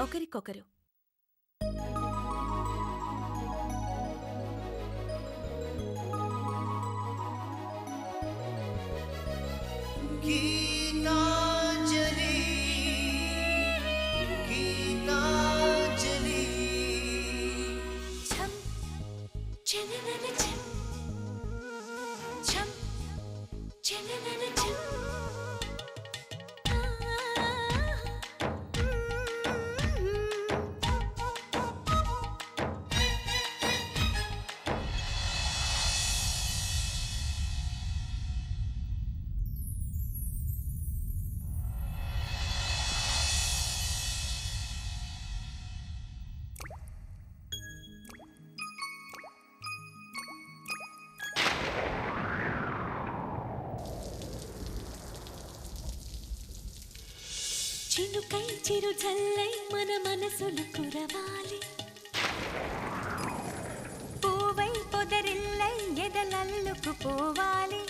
ఒకరికొకరు. చినుకై చిరు జల్లై మన మనసులు కురవాలి, పూవై పొదరిల్లై ఎదలల్లుకు పోవాలి.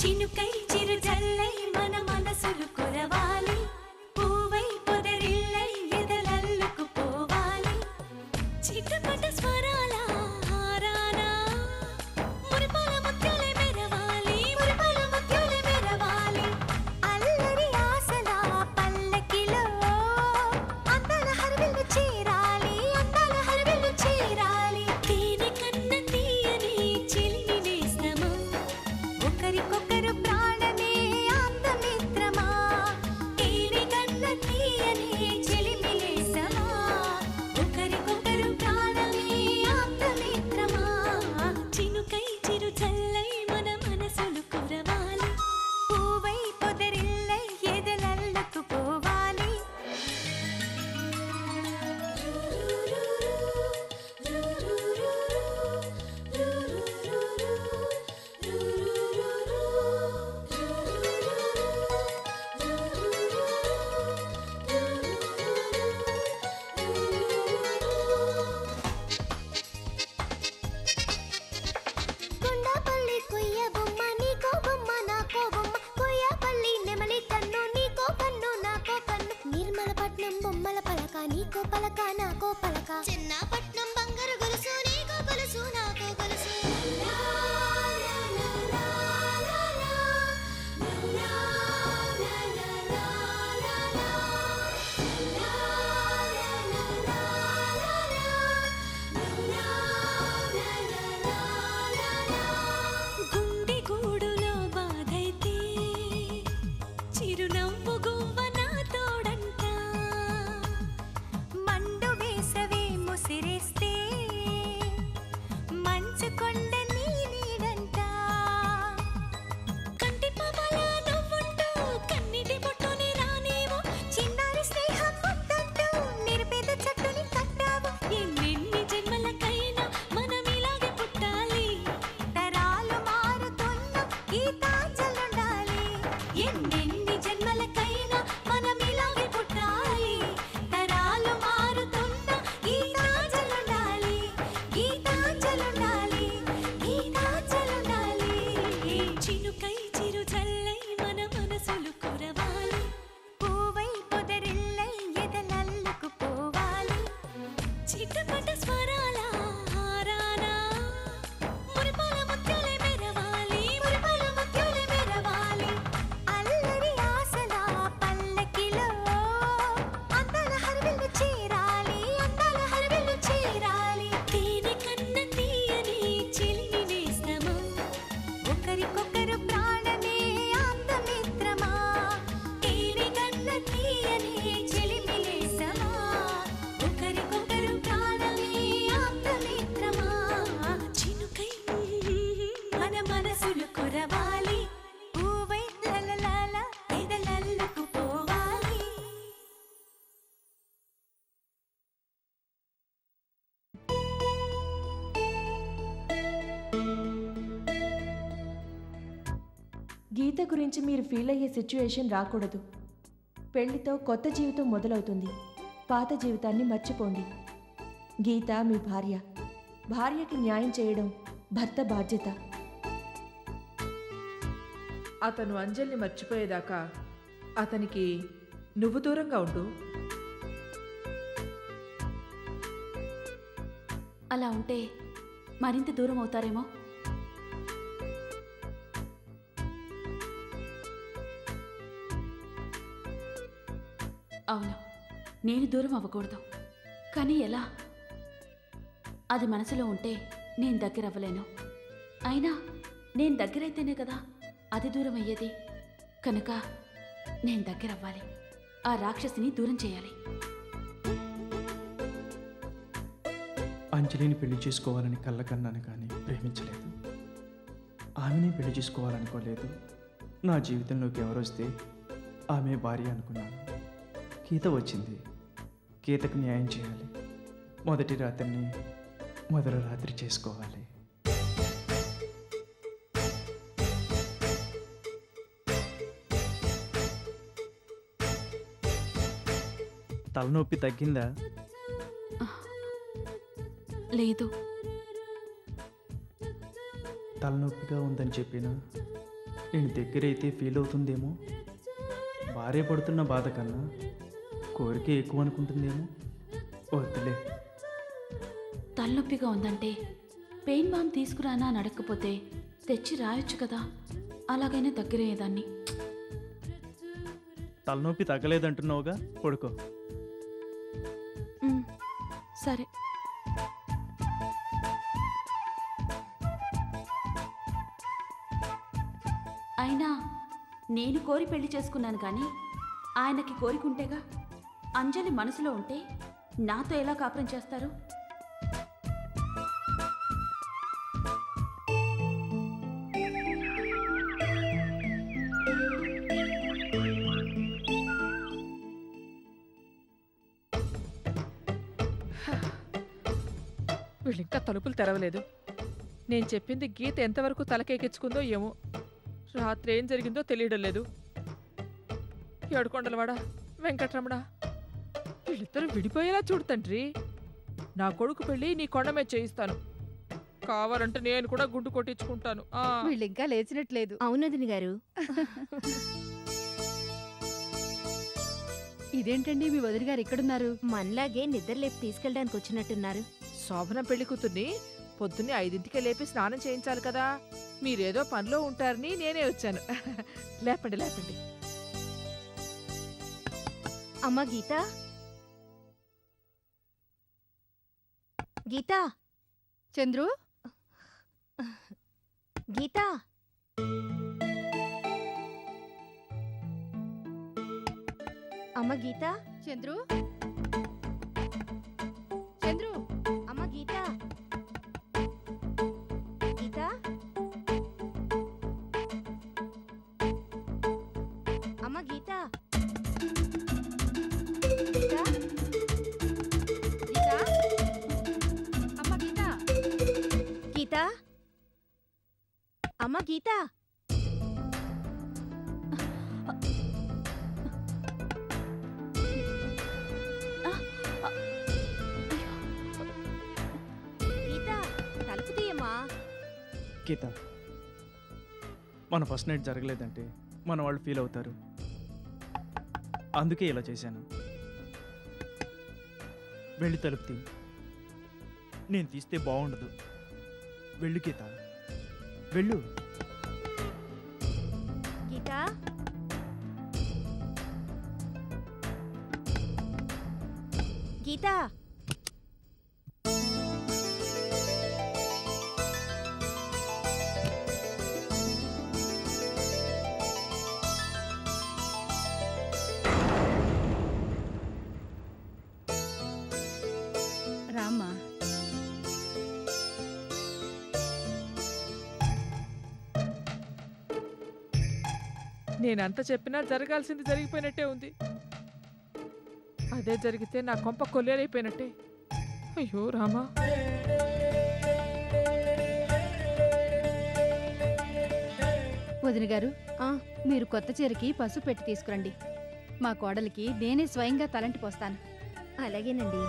చినుకై చిరు జల్లై మన మనసులు కురవాలి, పూవై పొదరిల్లై ఎదలల్లుకు పోవాలి. చిటపట స్వరాల హారానా మురిపాల ముత్యాలే మెరవాలి, మురిపాల ముత్యాలే మెరవాలి. అల్లరి ఆశల పల్లకిలో అందాల హరివిల్లు చేరాలి, అందాల హరివిల్లు చేరాలి. తేనె కన్న తీయని చిలిమి నేస్తమా, ఒకరికొకరు ప్రాణమే ఆప్తమిత్రమా. తేనె కన్న తీయని చిలిమి నేస్తమా, ఒకరికొకరు ప్రాణమే ఆప్తమిత్రమా. చినుకై చిరు జల్లై మన మనసులు కురవాలి, పూవై పొదరిల్లై ఎదలల్లుకు పోవాలి. గుండాపల్లి కొయ్య బొమ్మ నీకో బొమ్మ నాకో బొమ్మ, కొయ్యపల్లి నెమలి కన్ను నీకో కన్ను నాకో కన్ను, నిర్మలపట్నం బొమ్మల పలక నీకో పలక నాకో పలక, చిన్నపట్నం బంగారు గొలుసు నీకో గొలుసు నాకో గొలుసు. గుండె గూడులో బాధైతే చిరునవ్వు గువ్వ నా తోడంట, మండు వేసవి ముసిరేస్తే మంచు కొండ నీ నీడంట. కంటి పాపలా నువ్వుంటూ కన్నిటి బొట్టుని రానేమో, చిన్నారి స్నేహం ముద్దంటూ నిరుపేద చెట్టుని కట్టావు. ఎన్నెన్ని జన్మలకైనా మనం ఇలాగే పుట్టాలి, తరాలు మారుతున్న గీతాంజలుండాలి. ఎన్నెన్ని జన్మలకైనా మనం ఇలాగే పుట్టాలి, తరాలు మారుతున్న గీతాంజలుండాలి, గీతాంజలుండాలి, గీతాంజలుండాలి. చినుకై చిరు జల్లై మన మనసులు కురవాలి, పూవై పొదరిల్లై ఎదలల్లుకు పోవాలి. చిటపట స్వరాల హారానా మురిపాల ముత్యాలే మెరవాలి, మురిపాల ముత్యాలే మెరవాలి. అల్లరి ఆశల పల్లకిలో అందాల హరివిల్లు చేరాలి, అందాల హరివిల్లు చేరాలి. తేనె కన్న తీయని చిలిమి నేస్తమా, ఒకరికొకరు ప్రాణమే ఆప్తమిత్రమా. తేనె కన్న తీయని చిలిమి నేస్తమా, ఒకరికొకరు ప్రాణమే ఆప్తమిత్రమా. చినుకై మన మనసులు కురవాలి, పూవై లలలాల ఎదలల్లుకు పోవాలి. గీత గురించి మీరు ఫీల్ అయ్యే సిచ్యుయేషన్ రాకూడదు. పెళ్లితో కొత్త జీవితం మొదలవుతుంది. పాత జీవితాన్ని మర్చిపోండి. గీత మీ భార్య. భార్యకి న్యాయం చేయడం భర్త బాధ్యత. అతను అంజలిని మర్చిపోయేదాకా అతనికి నువ్వు దూరంగా ఉండు. అలా ఉంటే మరింత దూరం అవుతారేమో. అవును, నేను దూరం అవ్వకూడదు. కానీ ఎలా? అది మనసులో ఉంటే నేను దగ్గర అవ్వలేను. అయినా నేను దగ్గరైతేనే కదా అది దూరం అయ్యేది. కనుక నేను దగ్గర అవ్వాలి. ఆ రాక్షసిని దూరం చేయాలి. అంజలిని పెళ్లి చేసుకోవాలని కళ్ళకన్నాను కానీ ప్రేమించలేదు. ఆమెని పెళ్లి చేసుకోవాలనుకోలేదు. నా జీవితంలోకి ఎవరొస్తే ఆమె భార్య అనుకున్నాను. గీత వచ్చింది. గీతకు న్యాయం చేయాలి. మొదటి రాత్రిని మొదటి రాత్రి చేసుకోవాలి. తలనొప్పి తగ్గిందా? లేదు. తలనొప్పిగా ఉందని చెప్పినా నేను దగ్గరైతే ఫీల్ అవుతుందేమో. భార్య పడుతున్న బాధ కన్నా కోరిక ఎక్కువ అనుకుంటుందేమో. వద్దులే. తలనొప్పిగా ఉందంటే పెయిన్ బామ్ తీసుకురానా అని అడగకపోతే తెచ్చి రాయొచ్చు కదా. అలాగైనా దగ్గరయ్యేదాన్ని. తలనొప్పి తగ్గలేదంటున్నావుగా, పడుకో. సరే. అయినా నేను కోరి పెళ్లి చేసుకున్నాను కానీ ఆయనకి కోరికుంటేగా. అంజలి మనసులో ఉంటే నాతో ఎలా కాపురం చేస్తారు? వీళ్ళింకా తలుపులు తెరవలేదు. నేను చెప్పింది గీత ఎంతవరకు తలకెక్కించుకుందో ఏమో. రాత్రి ఏం జరిగిందో తెలియడం లేదు. ఏడుకొండలవాడ, వెంకటరమణ, వీళ్ళిద్దరూ విడిపోయేలా చూడు తండ్రి. నా కొడుకు పెళ్ళి నీ కొండ మీద చేయిస్తాను. కావాలంటే నేను కూడా గుడ్డు కొట్టించుకుంటాను. వీళ్ళింకా లేచినట్లేదు. అవునదిని గారు. ఇదేంటండి మీ వదిలి గారు ఇక్కడున్నారు? మనలాగే నిద్రలేపి తీసుకెళ్ళడానికి వచ్చినట్టున్నారు. శోభన పెళ్లి కూతుర్ని పొద్దున్నే 5ంటికే లేపి స్నానం చేయించాలి కదా. మీరేదో పనిలో ఉంటారని నేనే వచ్చాను. లేపండి లేపండి. అమ్మ గీత, గీతా, చంద్రు, గీతా, అమ్మ గీతా, చంద్రు, చంద్రు, అమ్మ గీతా, గీతా, అమ్మ గీతా, గీతా, గీత, అమ్మ గీత, గీతా, అమ్మ గీతా. గీతా, తలుపు తీయమ్మా. గీత, మన ఫస్ట్ నైట్ జరగలేదంటే మన వాళ్ళు ఫీల్ అవుతారు. అందుకే ఇలా చేశాను. వెళ్ళి తలుపు తీ. నేను తీస్తే బాగుండదు. వెళ్ళు గీత, వెళ్ళు. గీతా, గీతా, రామ్మా. నేనంత చెప్పినా జరగాల్సింది జరిగిపోయినట్టే ఉంది. అదే జరిగితే నా కొంప కొల్లేరైపోయినట్టే. అయ్యో రామా. వదిన గారు, మీరు కొత్త చీరకి పసుపు పెట్టి తీసుకురండి. మా కోడలికి నేనే స్వయంగా తలంటి పోస్తాను. అలాగేనండి.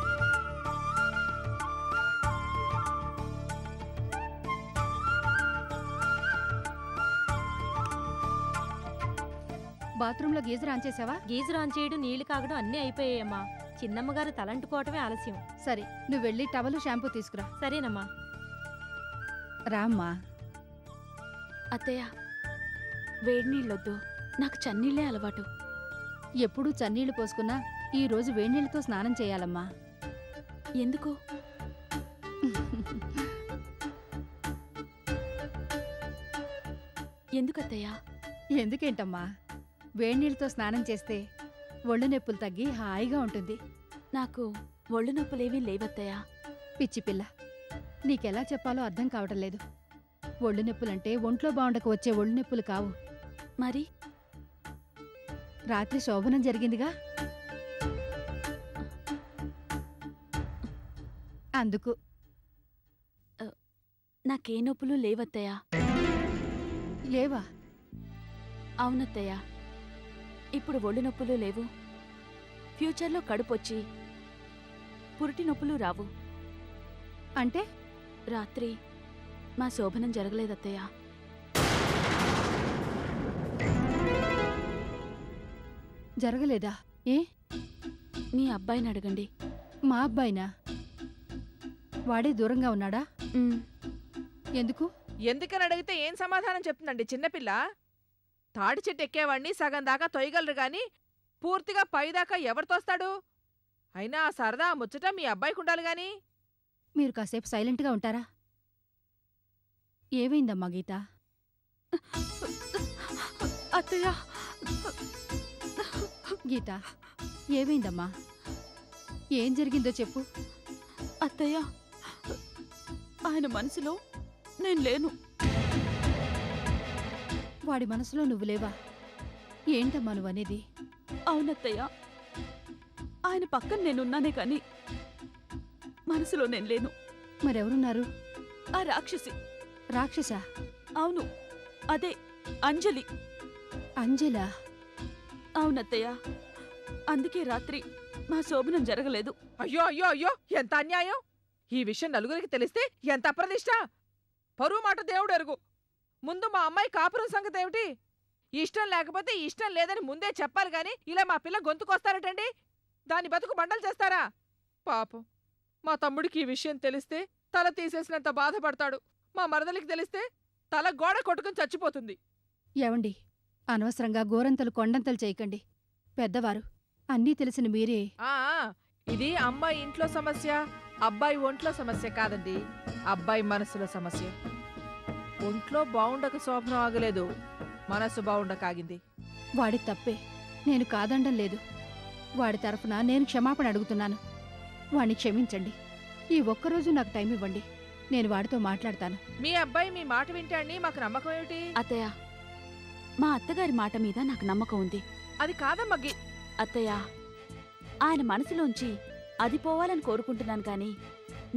బాత్రూంలో గీజర్ ఆన్ చేసావా? గీజర్ ఆన్ చేయడం, నీళ్లు కాగడం అన్నీ అయిపోయాయమ్మా. చిన్నమ్మగారు తలంటుకోవటమే ఆలస్యం. సరే, నువ్వు వెళ్ళి టవలు షాంపూ తీసుకురా. సరేనమ్మా. రామ్మా. అత్తయ్య, వేడి నీళ్ళొద్దు, నాకు చన్నీళ్ళే అలవాటు. ఎప్పుడూ చన్నీళ్లు పోసుకున్నా ఈ రోజు వేడినీళ్ళతో స్నానం చేయాలమ్మా. ఎందుకు? ఎందుకత్తయ్యా? ఎందుకేంటమ్మా, వేడినీళ్ళతో స్నానం చేస్తే ఒళ్ళు నొప్పులు తగ్గి హాయిగా ఉంటుంది. నాకు ఒళ్ళు నొప్పులేవీ లేవత్తయ్యా. పిచ్చి పిల్ల, నీకెలా చెప్పాలో అర్థం కావటం లేదు. ఒళ్ళు నొప్పులంటే ఒంట్లో బాగుండక వచ్చే ఒళ్ళు నొప్పులు కావు. మరి రాత్రి శోభనం జరిగిందిగా, అందుకు. నాకే నొప్పులు లేవత్తయ్యా. లేవా? అవునత్తయ్యా, ఇప్పుడు ఒళ్ళు నొప్పులు లేవు. ఫ్యూచర్లో కడుపొచ్చి పురిటి నొప్పులు రావు. అంటే రాత్రి మా శోభనం జరగలేదత్తయ్యా. జరగలేదా? ఏ? మీ అబ్బాయిని అడగండి. మా అబ్బాయినా? వాడే దూరంగా ఉన్నాడా? ఉమ్, ఎందుకు? ఎందుకని అడిగితే ఏం సమాధానం చెప్తుందండి చిన్నపిల్ల? తాడి చెట్టు ఎక్కేవాణ్ణి సగం దాకా తొయ్యగలరు గాని పూర్తిగా పైదాకా ఎవరు తోస్తాడు? అయినా ఆ సరదా ఆ ముచ్చట మీ అబ్బాయికి ఉండాలి గాని. మీరు కాసేపు సైలెంట్గా ఉంటారా? ఏమైందమ్మా గీత? అత్తయ్య, గీత, ఏమైందమ్మా? ఏం జరిగిందో చెప్పు. అత్తయ్య, ఆయన మనసులో నేను లేను. వాడి మనసులో నువ్వు లేవా? ఏంటమ్మా నువ్వనేది? అవునత్తయ్య, ఆయన పక్కన నేనున్నానే కాని మనసులో నేను లేను. మరెవరున్నారు? ఆ రాక్షసి. రాక్షసా? అవును, అదే అంజలి. అంజలా? అవునత్తయ్య, అందుకే రాత్రి మా శోభనం జరగలేదు. అయ్యో అయ్యో అయ్యో, ఎంత అన్యాయం! ఈ విషయం నలుగురికి తెలిస్తే ఎంత అప్రదిష్ట! పరువు మాట దేవుడు ఎరుగు. ముందు మా అమ్మాయి కాపురం సంగతేమిటి? ఇష్టం లేకపోతే ఇష్టం లేదని ముందే చెప్పాలి గాని ఇలా మా పిల్ల గొంతుకొస్తారటండి? దాని బతుకు బండలు చేస్తారా? పాపం, మా తమ్ముడికి ఈ విషయం తెలిస్తే తల తీసేసినంత బాధపడతాడు. మా మరదలికి తెలిస్తే తల గోడ కొట్టుకుని చచ్చిపోతుంది. ఏవండి, అనవసరంగా గోరంతలు కొండంతలు చేయకండి. పెద్దవారు, అన్నీ తెలిసిన మీరే. ఆ ఇది అమ్మాయి ఇంట్లో సమస్య, అబ్బాయి ఒంట్లో సమస్య కాదండి. అబ్బాయి మనసులో సమస్య. ఒంట్లో బావుండక శోభనం ఆగలేదు, మనసు బావుండక ఆగింది. వాడి తప్పే, నేను కాదండం లేదు. వాడి తరఫున నేను క్షమాపణ అడుగుతున్నాను. వాణ్ణి క్షమించండి. ఈ ఒక్కరోజు నాకు టైం ఇవ్వండి, నేను వాడితో మాట్లాడతాను. మీ అబ్బాయి మీ మాట వింటాడని మాకు నమ్మకం ఏమిటి? అత్తయ్య, మా అత్తగారి మాట మీద నాకు నమ్మకం ఉంది. అది కాదమ్మా అత్తయ్య, ఆయన మనసులోంచి అది పోవాలని కోరుకుంటున్నాను కానీ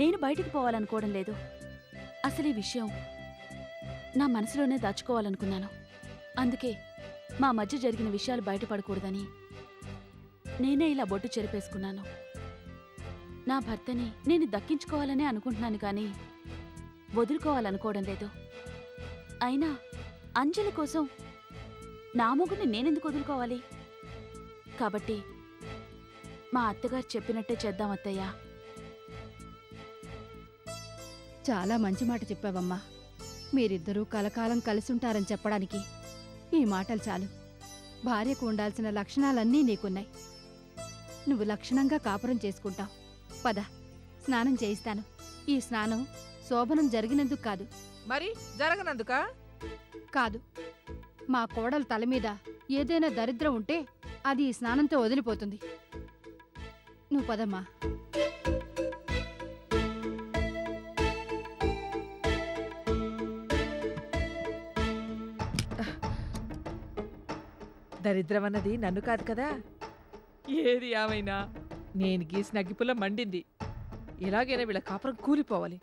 నేను బయటికి పోవాలనుకోవడం లేదు. అసలు ఈ విషయం నా మనసులోనే దాచుకోవాలనుకున్నాను. అందుకే మా మధ్య జరిగిన విషయాలు బయటపడకూడదని నేనే ఇలా బొట్టు చెరిపేసుకున్నాను. నా భర్తని నేను దక్కించుకోవాలనే అనుకుంటున్నాను కానీ వదులుకోవాలనుకోవడం లేదు. అయినా అంజలి కోసం నా మొగుడిని నేనెందుకు వదులుకోవాలి? కాబట్టి మా అత్తగారు చెప్పినట్టే చేద్దాం అత్తయ్య. చాలా మంచి మాట చెప్పావమ్మా. మీరిద్దరూ కలకాలం కలిసుంటారని చెప్పడానికి ఈ మాటలు చాలు. భార్యకు ఉండాల్సిన లక్షణాలన్నీ నీకున్నాయి. నువ్వు లక్షణంగా కాపురం చేసుకుంటావు. పద, స్నానం చేయిస్తాను. ఈ స్నానం శోభనం జరిగినందుకు కాదు. మరి జరగనందుక? కాదు, మా కోడలు తల మీద ఏదైనా దరిద్రం ఉంటే అది ఈ స్నానంతో వదిలిపోతుంది. నువ్వు పదమ్మా. దరిద్రమన్నది నన్ను కాదు కదా. ఏది ఏమైనా నేను గీసిన అగ్గిపుల్ల మండింది. ఎలాగైనా వీళ్ళ కాపురం కూలిపోవాలి.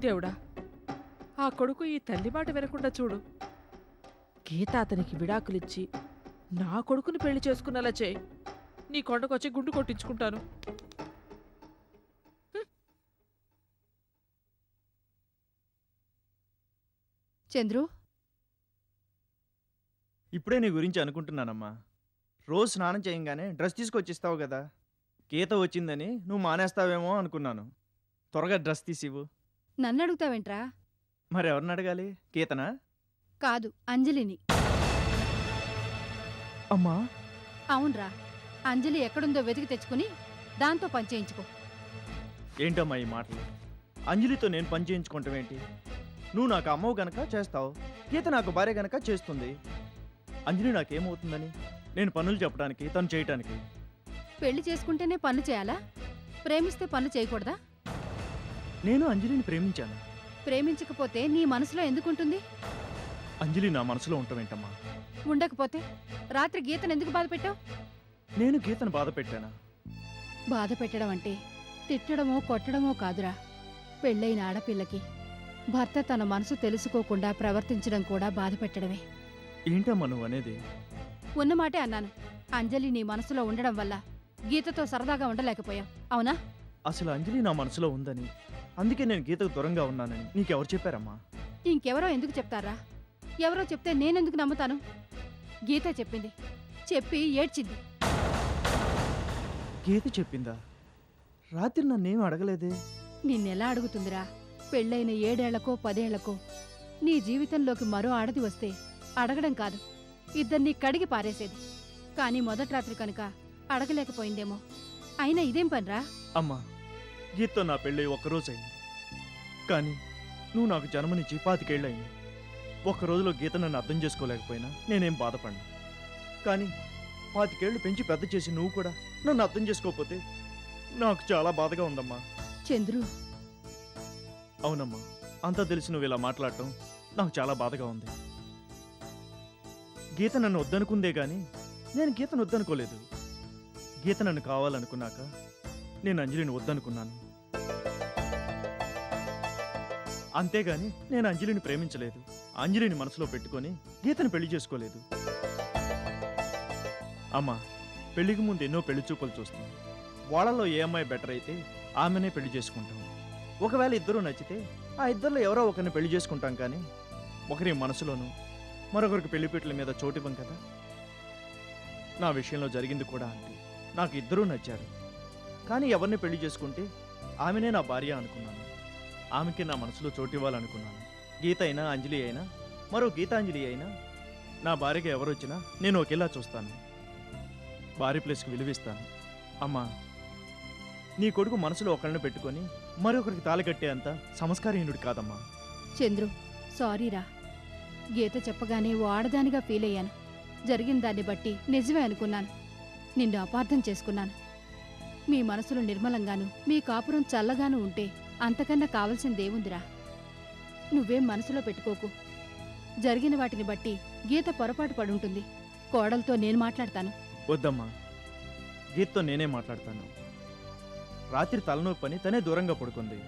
దేవుడా, ఆ కొడుకు ఈ తల్లి మాట వినకుండా చూడు. గీత అతనికి విడాకులిచ్చి నా కొడుకుని పెళ్లి చేసుకున్నలా చేయి. నీ కొండకొచ్చి గుండు కొట్టించుకుంటాను. చంద్రు, ఇప్పుడే నీ గురించి అనుకుంటున్నానమ్మా. రోజు స్నానం చేయంగానే డ్రెస్ తీసుకొచ్చిస్తావు కదా. గీత వచ్చిందని నువ్వు మానేస్తావేమో అనుకున్నాను. త్వరగా డ్రెస్ తీసివు. నన్ను అడుగుతావేంట్రా? మరి ఎవరిని అడగాలి? గీతనా? కాదు, అంజలిని. అమ్మా, అవునరా, అంజలి ఎక్కడుందో వెతికి తెచ్చుకుని దాంతో పని చేయించుకో. ఏంటమ్మా ఈ మాటలు? అంజలితో నేను పని చేయించుకుంటాం ఏంటి? నువ్వు నాకు అమ్మవు గనక చేస్తావు, గీత నాకు భార్య గనక చేస్తుంది. అంజలి నాకేమవుతుందని? నేను పనులు చెప్పడానికి, తను చేయటానికి. పెళ్లి చేసుకుంటేనే పనులు చేయాలా? ప్రేమిస్తే పనులు చేయకూడదా? నేను అంజలిని ప్రేమించాను. ప్రేమించకపోతే నీ మనసులో ఎందుకుంటుంది? అంజలి నా మనసులో ఉంటావేంటమ్మా? ఉండకపోతే రాత్రి గీతను ఎందుకు బాధ పెట్టావు? నేను గీతను బాధ పెట్టానా? బాధ పెట్టడం అంటే తిట్టడమో కొట్టడమో కాదురా. పెళ్ళైన ఆడపిల్లకి భర్త తన మనసు తెలుసుకోకుండా ప్రవర్తించడం కూడా బాధ పెట్టడమే. ఏంటమ్మా నువ్వు అనేది? ఉన్నమాటే అన్నాను. అంజలి నీ మనసులో ఉండడం వల్ల గీతతో సరదాగా ఉండలేకపోయావు, అవునా? అసలు అంజలి నా మనసులో ఉందని, అందుకే నేను గీతకు దూరంగా ఉన్నానని నీకెవరు చెప్పారమ్మా? ఇంకెవరో ఎందుకు చెప్తారా? ఎవరో చెప్తే నేనెందుకు నమ్ముతాను? గీత చెప్పింది. చెప్పి ఏడ్చింది. గీత చెప్పిందా? రాత్రి నన్నేం అడగలేదే. నిన్నెలా అడుగుతుందిరా? పెళ్ళైన 7 ఏళ్లకో 10 ఏళ్లకో నీ జీవితంలోకి మరో ఆడది వస్తే అడగడం కాదు, ఇద్దరిని కడిగి పారేసేది. కానీ మొదటి రాత్రి కనుక అడగలేకపోయిందేమో. అయినా ఇదేం పనిరా? అమ్మా, గీతతో నా పెళ్ళి ఒక్కరోజయింది. కానీ నువ్వు నాకు జన్మనిచ్చి 25 ఏళ్ళయింది. ఒక్కరోజులో గీత నన్ను అర్థం చేసుకోలేకపోయినా నేనేం బాధపడ్డా. కానీ 25 ఏళ్ళు పెంచి పెద్ద చేసి నువ్వు కూడా నన్ను అర్థం చేసుకోకపోతే నాకు చాలా బాధగా ఉందమ్మా. చంద్రు, అవునమ్మా, అంతా తెలిసి నువ్వు ఇలా మాట్లాడటం నాకు చాలా బాధగా ఉంది. గీత నన్ను వద్దనుకుందే గాని నేను గీతను వద్దనుకోలేదు. గీత నన్ను కావాలనుకున్నాక నేను అంజలిని వద్దనుకున్నాను. అంతేగాని నేను అంజలిని ప్రేమించలేదు. అంజలిని మనసులో పెట్టుకొని గీతను పెళ్లి చేసుకోలేదు. అమ్మా, పెళ్లికి ముందు ఎన్నో పెళ్లి చూపులు చూస్తాం. వాళ్ళలో ఏ అమ్మాయి బెటర్ అయితే ఆమెనే పెళ్లి చేసుకుంటాం. ఒకవేళ ఇద్దరూ నచ్చితే ఆ ఇద్దరిలో ఎవరో ఒకరిని పెళ్లి చేసుకుంటాం. కానీ ఒకరి మనసులోనూ మరొకరికి పెళ్లిపీటల మీద చోటివ్వం కదా. నా విషయంలో జరిగింది కూడా అంతే. నాకు ఇద్దరూ నచ్చారు. కానీ ఎవరిని పెళ్లి చేసుకుంటే ఆమెనే నా భార్య అనుకున్నాను. ఆమెకి నా మనసులో చోటివ్వాలనుకున్నాను. గీత అయినా అంజలి అయినా మరో గీతాంజలి అయినా నా భార్యగా ఎవరొచ్చినా నేను ఒకేలా చూస్తాను. భార్య ప్లేస్కి విలువిస్తాను. అమ్మా, నీ కొడుకు మనసులో ఒకళ్ళని పెట్టుకొని మరొకరికి తాళి కట్టేంత సంస్కారహీనుడు కాదమ్మా. చంద్రు, సారీరా. గీత చెప్పగానే ఓ ఆడదానిగా ఫీల్ అయ్యాను. జరిగిన దాన్ని బట్టి నిజమే అనుకున్నాను. నిన్ను అపార్థం చేసుకున్నాను. మీ మనసులో నిర్మలంగాను మీ కాపురం చల్లగాను ఉంటే అంతకన్నా కావలసిందేముందిరా? నువ్వేం మనసులో పెట్టుకోకు. జరిగిన వాటిని బట్టి గీత పొరపాటు పడుంటుంది. కోడలతో నేను మాట్లాడతాను. వద్దమ్మా, గీతతో నేనే మాట్లాడతాను. రాత్రి తలనొప్పి పని తనే దూరంగా పడుకుంది.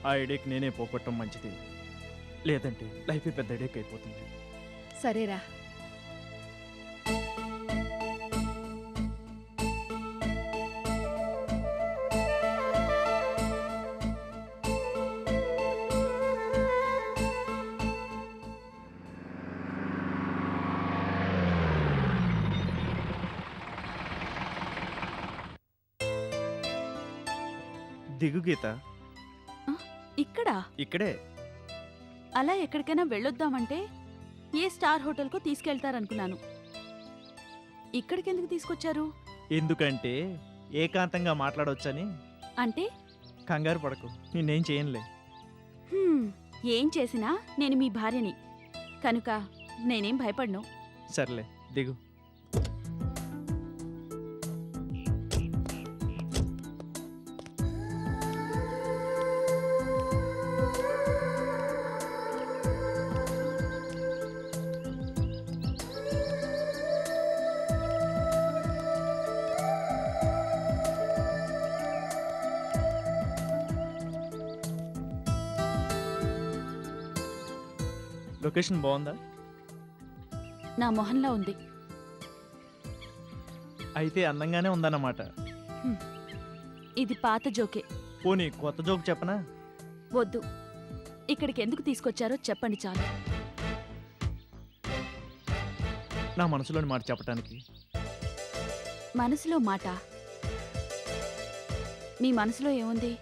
ఆ ఎడేక్ నేనే పోగొట్టడం మంచిది. లేదంటే లైఫ్ పెద్ద ఎడేక్ అయిపోతుంది. సరేరా. దిగు గీత. ఇక్కడా? ఇక్కడే. అలా ఎక్కడికైనా వెళ్ళొద్దామంటే ఏ స్టార్ హోటల్కు తీసుకెళ్తారనుకున్నాను. ఇక్కడికెందుకు తీసుకొచ్చారు? ఎందుకంటే ఏకాంతంగా మాట్లాడొచ్చని. అంటే? కంగారు పడకు, నేనేం చేయనులే. ఏం చేసినా నేను మీ భార్యని కనుక నేనేం భయపడ్ను. సర్లే, దిగు. లొకేషన్ బాగుందా? నా మొహంలో ఉంది. అయితే అందంగానే ఉందన్నమాట. ఇది పాత జోకే. పోనీ కొత్త జోక్ చెప్పనా? వద్దు. ఇక్కడికి ఎందుకు తీసుకొచ్చారో చెప్పండి చాలు. నా మనసులోని మాట చెప్పటానికి. మనసులో మాట? మీ మనసులో ఏముంది?